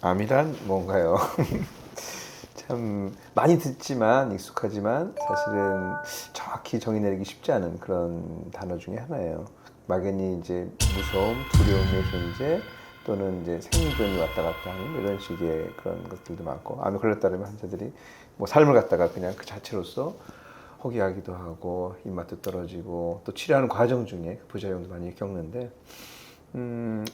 암이란 뭔가요? 참 많이 듣지만 익숙하지만 사실은 정확히 정의 내리기 쉽지 않은 그런 단어 중에 하나예요. 막연히 이제 무서움, 두려움의 존재 또는 이제 생존이 왔다 갔다 하는 이런 식의 그런 것들도 많고, 암에 걸렸다면 환자들이 뭐 삶을 갖다가 그냥 그 자체로서 포기하기도 하고 입맛도 떨어지고 또 치료하는 과정 중에 부작용도 많이 겪는데,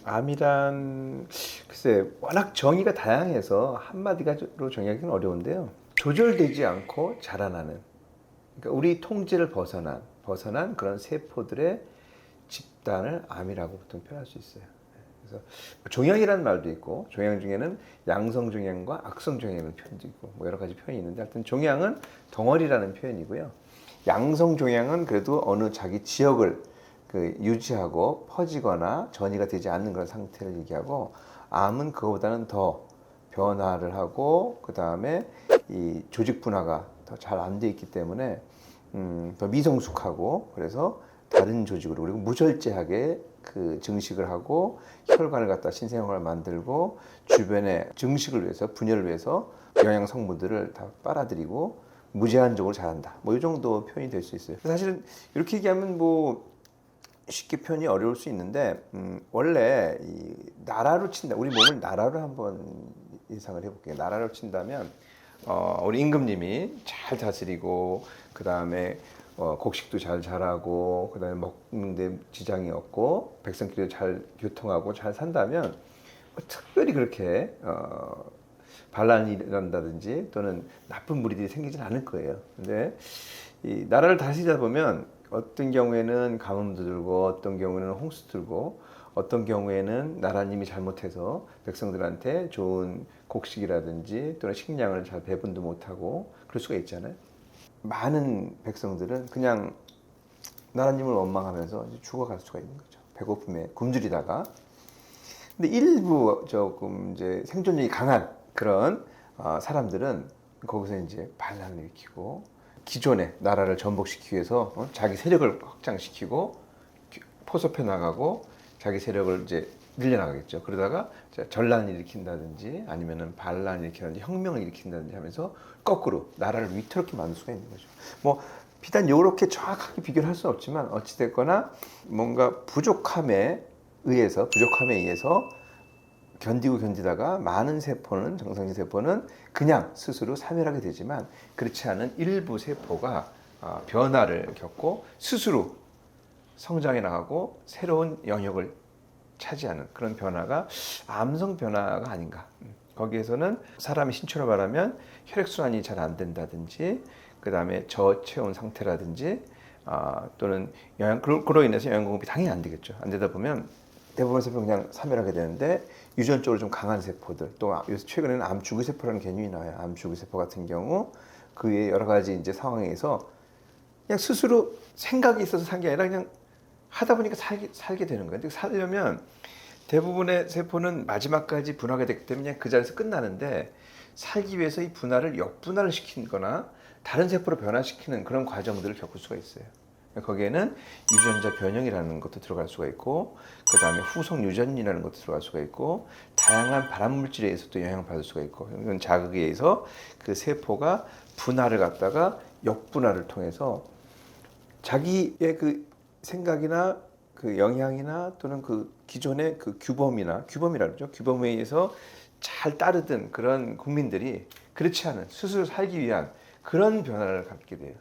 암이란 글쎄 워낙 정의가 다양해서 한마디로 정의하기는 어려운데요. 조절되지 않고 자라나는, 그러니까 우리 통제를 벗어난 그런 세포들의 집단을 암이라고 보통 표현할 수 있어요. 그래서 종양이라는 말도 있고, 종양 중에는 양성 종양과 악성 종양이라는 표현도 있고 뭐 여러 가지 표현이 있는데, 하여튼 종양은 덩어리라는 표현이고요. 양성 종양은 그래도 어느 자기 지역을 유지하고 퍼지거나 전이가 되지 않는 그런 상태를 얘기하고, 암은 그거보다는 더 변화를 하고 그 다음에 이 조직 분화가 더 잘 안 돼 있기 때문에 더 미성숙하고, 그래서 다른 조직으로 그리고 무절제하게 그 증식을 하고 혈관을 갖다 신생활을 만들고 주변의 증식을 위해서, 분열을 위해서 영양 성분들을 다 빨아들이고 무제한적으로 자란다. 뭐 이 정도 표현이 될 수 있어요. 사실은 이렇게 얘기하면 뭐 쉽게 표현이 어려울 수 있는데, 원래 이 나라로 친다, 우리 몸을 나라로 한번 예상을 해볼게요. 나라로 친다면 우리 임금님이 잘 다스리고 그 다음에 곡식도 잘 자라고 그 다음에 먹는데 지장이 없고 백성끼리 잘 교통하고 잘 산다면 특별히 그렇게 반란이 일어난다든지 또는 나쁜 무리들이 생기진 않을 거예요. 근데 이 나라를 다스리다 보면 어떤 경우에는 가뭄도 들고 어떤 경우에는 홍수 들고 어떤 경우에는 나라님이 잘못해서 백성들한테 좋은 곡식이라든지 또는 식량을 잘 배분도 못하고 그럴 수가 있잖아요. 많은 백성들은 그냥 나라님을 원망하면서 죽어갈 수가 있는 거죠. 배고픔에 굶주리다가. 근데 일부 조금 이제 생존력이 강한 그런 사람들은 거기서 이제 반란을 일으키고 기존의 나라를 전복시키기 위해서 자기 세력을 확장시키고 포섭해 나가고 자기 세력을 이제 늘려나가겠죠. 그러다가 전란을 일으킨다든지 아니면은 반란을 일으킨다든지 혁명을 일으킨다든지 하면서 거꾸로 나라를 위태롭게 만들 수가 있는 거죠. 뭐 비단 이렇게 정확하게 비교를 할 수는 없지만 어찌됐거나 뭔가 부족함에 의해서 견디다가 많은 세포는, 정상적인 세포는 그냥 스스로 사멸하게 되지만, 그렇지 않은 일부 세포가 변화를 겪고 스스로 성장해 나가고 새로운 영역을 차지하는 그런 변화가 암성 변화가 아닌가. 거기에서는 사람이 신체로 말하면 혈액순환이 잘 안 된다든지 그 다음에 저체온 상태라든지 또는 그로 인해서 영양 공급이 당연히 안 되겠죠. 안 되다 보면 대부분 세포는 그냥 사멸하게 되는데, 유전적으로 좀 강한 세포들, 또 요새 최근에는 암 주기세포라는 개념이 나와요. 암 주기세포 같은 경우 그 외에 여러 가지 이제 상황에서 그냥 스스로 생각이 있어서 산 게 아니라 그냥 하다 보니까 살게 되는 거예요. 근데 살려면 대부분의 세포는 마지막까지 분화가 됐기 때문에 그냥 그 자리에서 끝나는데, 살기 위해서 이 분화를 역분화를 시키거나 다른 세포로 변화시키는 그런 과정들을 겪을 수가 있어요. 거기에는 유전자 변형이라는 것도 들어갈 수가 있고, 그 다음에 후속 유전이라는 것도 들어갈 수가 있고, 다양한 발암물질에 의해서도 영향을 받을 수가 있고, 이런 자극에 의해서 그 세포가 분화를 갖다가 역분화를 통해서 자기의 그 생각이나 그 영향이나 또는 그 기존의 그 규범이라 그러죠. 규범에 의해서 잘 따르던 그런 국민들이 그렇지 않은 스스로 살기 위한 그런 변화를 갖게 돼요.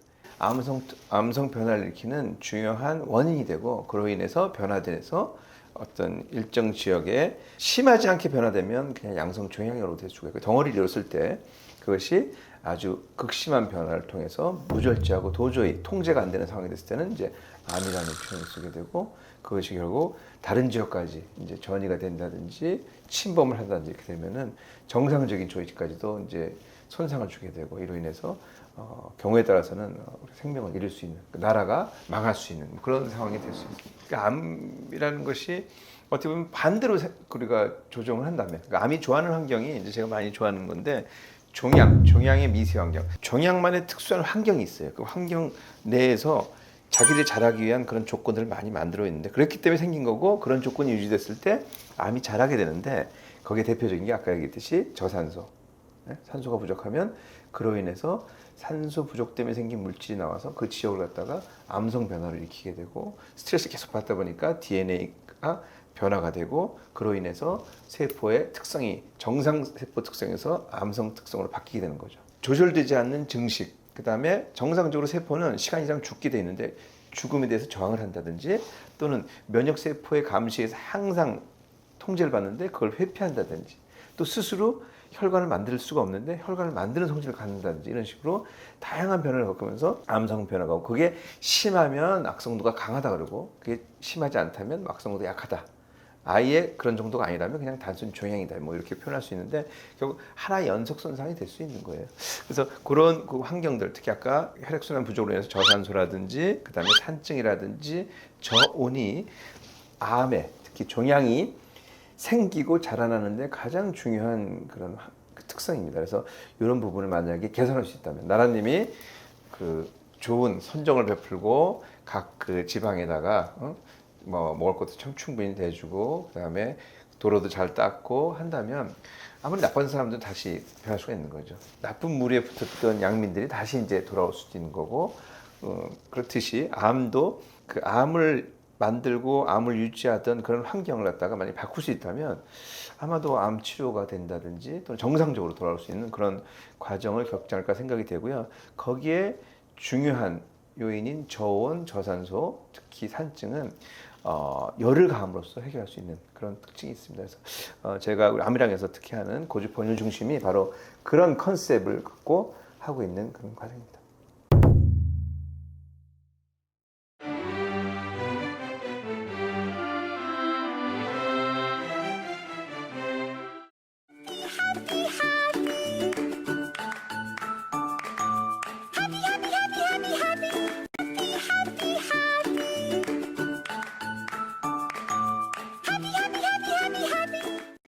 암성 변화를 일으키는 중요한 원인이 되고, 그로 인해서 변화돼서 어떤 일정 지역에 심하지 않게 변화되면 그냥 양성 종양으로 될 수가 있고, 덩어리를 이뤘을 때 그것이 아주 극심한 변화를 통해서 무절제하고 도저히 통제가 안 되는 상황이 됐을 때는 이제 암이라는 표현을 쓰게 되고, 그것이 결국 다른 지역까지 이제 전이가 된다든지 침범을 한다든지 이렇게 되면은 정상적인 조직까지도 이제 손상을 주게 되고, 이로 인해서 경우에 따라서는 생명을 잃을 수 있는, 나라가 망할 수 있는 그런 상황이 될 수 있습니다. 그러니까 암이라는 것이 어떻게 보면 반대로 우리가 조정을 한다면, 그러니까 암이 좋아하는 환경이 이제 제가 많이 좋아하는 건데, 종양의 미세 환경, 종양만의 특수한 환경이 있어요. 그 환경 내에서 자기들이 자라기 위한 그런 조건들을 많이 만들어 있는데, 그렇기 때문에 생긴 거고, 그런 조건이 유지됐을 때 암이 자라게 되는데, 거기에 대표적인 게 아까 얘기했듯이 저산소. 네? 산소가 부족하면 그로 인해서 산소 부족 때문에 생긴 물질이 나와서 그 지역을 갖다가 암성 변화를 일으키게 되고 스트레스 계속 받다 보니까 DNA가 변화가 되고 그로 인해서 세포의 특성이 정상 세포 특성에서 암성 특성으로 바뀌게 되는 거죠. 조절되지 않는 증식, 그 다음에 정상적으로 세포는 시간이 지나면 죽게 돼 있는데 죽음에 대해서 저항을 한다든지 또는 면역 세포의 감시에서 항상 통제를 받는데 그걸 회피한다든지 또 스스로 혈관을 만들 수가 없는데 혈관을 만드는 성질을 갖는다든지 이런 식으로 다양한 변화를 겪으면서 암성 변화가 오고 그게 심하면 악성도가 강하다 그러고 그게 심하지 않다면 악성도가 약하다. 아예 그런 정도가 아니라면 그냥 단순 종양이다 뭐 이렇게 표현할 수 있는데 결국 하나의 연속선상이 될 수 있는 거예요. 그래서 그런 그 환경들 특히 아까 혈액순환 부족으로 인해서 저산소라든지 그다음에 산증이라든지 저온이 암에 특히 종양이 생기고 자라나는데 가장 중요한 그런 특성입니다. 그래서 이런 부분을 만약에 개선할 수 있다면 나라님이 그 좋은 선정을 베풀고 각 그 지방에다가 뭐 먹을 것도 참 충분히 대주고 그다음에 도로도 잘 닦고 한다면 아무리 나쁜 사람들은 다시 변할 수가 있는 거죠. 나쁜 무리에 붙었던 양민들이 다시 이제 돌아올 수도 있는 거고 그렇듯이 암도 그 암을 만들고 암을 유지하던 그런 환경을 갖다가 많이 바꿀 수 있다면 아마도 암 치료가 된다든지 또는 정상적으로 돌아올 수 있는 그런 과정을 겪지 않을까 생각이 되고요. 거기에 중요한 요인인 저온, 저산소, 특히 산증은 열을 가함으로써 해결할 수 있는 그런 특징이 있습니다. 그래서 제가 우리 암이랑에서 특히 하는 고주번율 중심이 바로 그런 컨셉을 갖고 하고 있는 그런 과정입니다.